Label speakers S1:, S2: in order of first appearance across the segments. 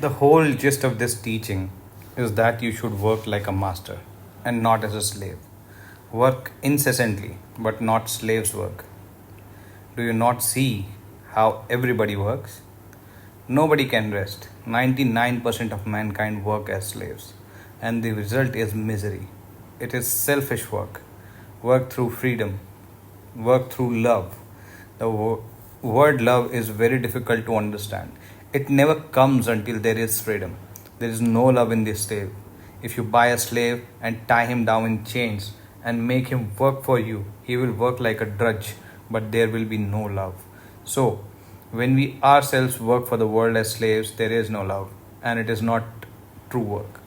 S1: The whole gist of this teaching is that you should work like a master and not as a slave. Work incessantly, but not slaves work. Do you not see how everybody works? Nobody can rest. 99% of mankind work as slaves, and the result is misery. It is selfish work. Work through freedom, work through love. The word love is very difficult to understand. It never comes until there is freedom. There is no love in the slave. If you buy a slave and tie him down in chains and make him work for you, he will work like a drudge, but there will be no love. So, when we ourselves work for the world as slaves, there is no love, and it is not true work.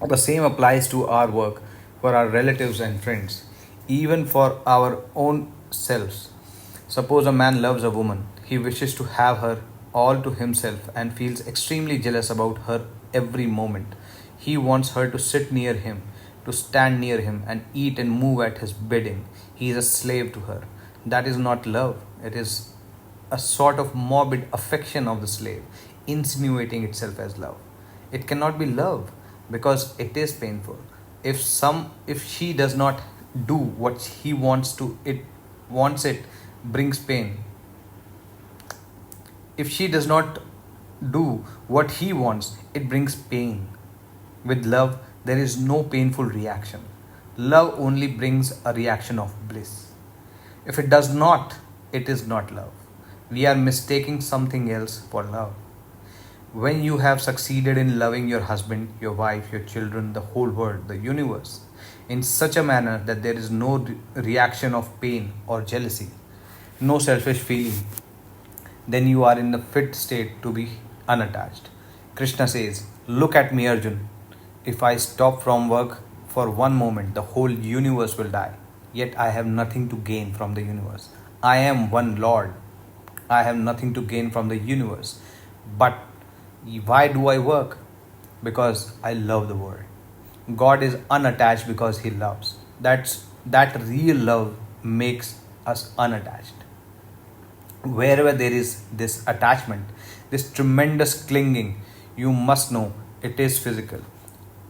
S1: The same applies to our work for our relatives and friends, even for our own selves. Suppose a man loves a woman, he wishes to have her all to himself and feels extremely jealous about her every moment. He wants her to sit near him, to stand near him, and eat and move at his bidding. He is a slave to her. That is not love, it is a sort of morbid affection of the slave, insinuating itself as love. It cannot be love because it is painful. If she does not do what he wants it brings pain. If she does not do what he wants, it brings pain. With love, there is no painful reaction. Love only brings a reaction of bliss. If it does not, it is not love. We are mistaking something else for love. When you have succeeded in loving your husband, your wife, your children, the whole world, the universe, in such a manner that there is no reaction of pain or jealousy, no selfish feeling, then you are in the fit state to be unattached. Krishna says, "Look at me, Arjun. If I stop from work for one moment, the whole universe will die. Yet I have nothing to gain from the universe. I am one Lord. I have nothing to gain from the universe. But why do I work? Because I love the world. God is unattached because He loves. That real love makes us unattached. Wherever there is this attachment, this tremendous clinging, you must know it is physical.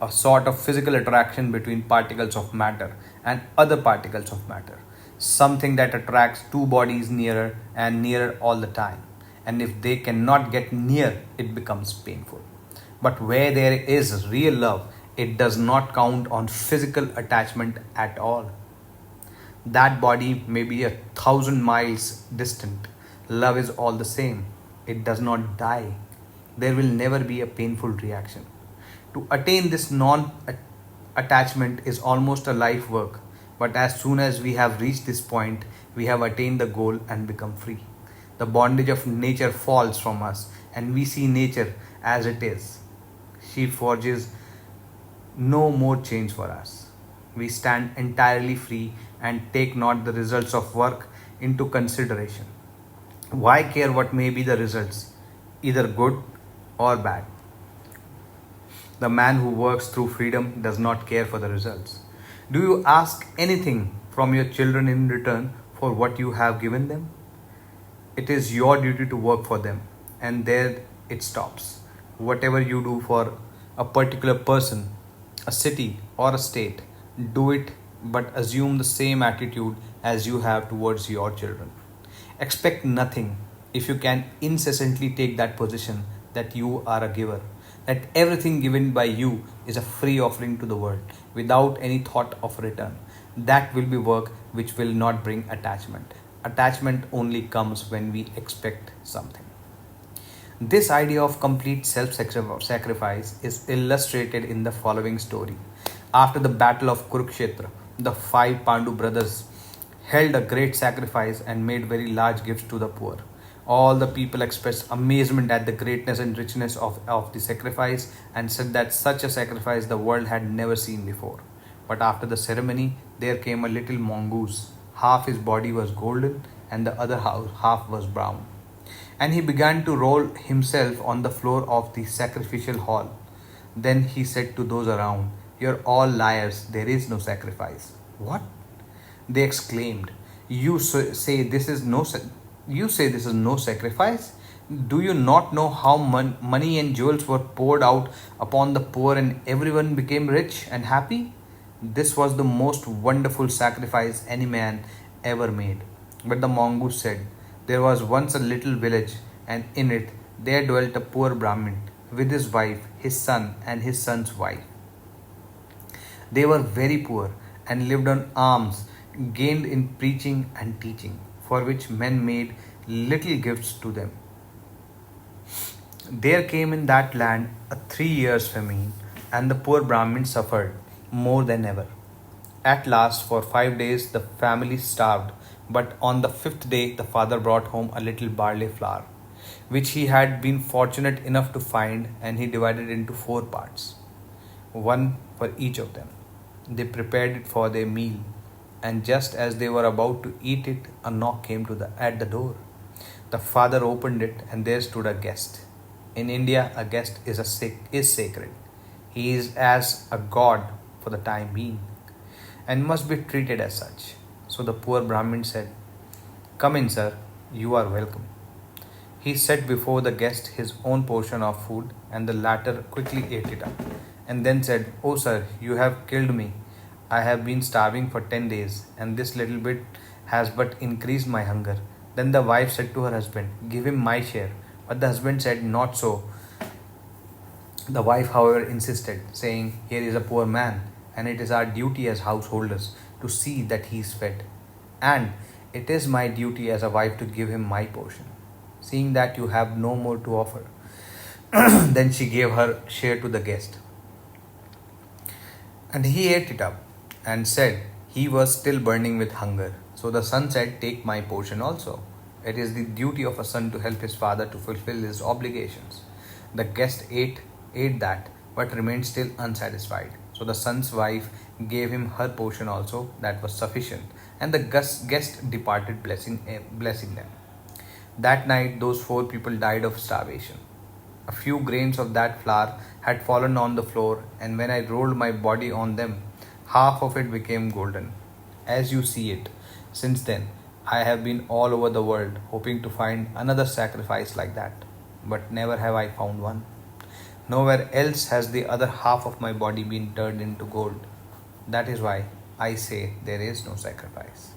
S1: A sort of physical attraction between particles of matter and other particles of matter. Something that attracts two bodies nearer and nearer all the time. And if they cannot get near, it becomes painful. But where there is real love, it does not count on physical attachment at all. That body may be 1,000 miles distant. Love is all the same. It does not die. There will never be a painful reaction. To attain this non attachment is almost a life work, but as soon as we have reached this point, we have attained the goal and become free. The bondage of nature falls from us, and we see nature as it is. She forges no more change for us. We stand entirely free and take not the results of work into consideration. Why care what may be the results, either good or bad? The man who works through freedom does not care for the results. Do you ask anything from your children in return for what you have given them? It is your duty to work for them, and there it stops. Whatever you do for a particular person, a city, or a state, do it, but assume the same attitude as you have towards your children. Expect nothing if you can incessantly take that position that you are a giver, that everything given by you is a free offering to the world without any thought of return. That will be work which will not bring attachment. Attachment only comes when we expect something. This idea of complete self sacrifice is illustrated in the following story. After the battle of Kurukshetra, the five Pandu brothers held a great sacrifice and made very large gifts to the poor. All the people expressed amazement at the greatness and richness of the sacrifice and said that such a sacrifice the world had never seen before. But after the ceremony, there came a little mongoose. Half his body was golden and the other half was brown. And he began to roll himself on the floor of the sacrificial hall. Then he said to those around, "You're all liars, there is no sacrifice." "What?" they exclaimed. You say this is no sacrifice? Do you not know how money and jewels were poured out upon the poor and everyone became rich and happy? This was the most wonderful sacrifice any man ever made. But the mongoose said, there was once a little village, and in it there dwelt a poor Brahmin with his wife, his son, and his son's wife. They were very poor and lived on alms gained in preaching and teaching, for which men made little gifts to them. There came in that land a 3 years famine, and the poor Brahmin suffered more than ever. At last, for 5 days, the family starved, but on the fifth day, the father brought home a little barley flour, which he had been fortunate enough to find, and he divided into four parts, one for each of them. They prepared it for their meal, and just as they were about to eat it, a knock came at the door. The father opened it, and there stood a guest. In India, a guest is sacred. He is as a god for the time being, and must be treated as such. So the poor Brahmin said, come in, sir, you are welcome. He set before the guest his own portion of food, and the latter quickly ate it up, and then said, oh, sir, you have killed me. I have been starving for 10 days, and this little bit has but increased my hunger. Then the wife said to her husband, give him my share. But the husband said, not so. The wife, however, insisted, saying, here is a poor man, and it is our duty as householders to see that he is fed. And it is my duty as a wife to give him my portion, seeing that you have no more to offer. Then she gave her share to the guest, and he ate it up, and said he was still burning with hunger. So the son said, take my portion also. It is the duty of a son to help his father to fulfill his obligations. The guest ate that, but remained still unsatisfied. So the son's wife gave him her portion also, that was sufficient, and the guest departed, blessing them. That night, those four people died of starvation. A few grains of that flour had fallen on the floor, and when I rolled my body on them, half of it became golden, as you see it. Since then, I have been all over the world hoping to find another sacrifice like that, but never have I found one. Nowhere else has the other half of my body been turned into gold. That is why I say there is no sacrifice.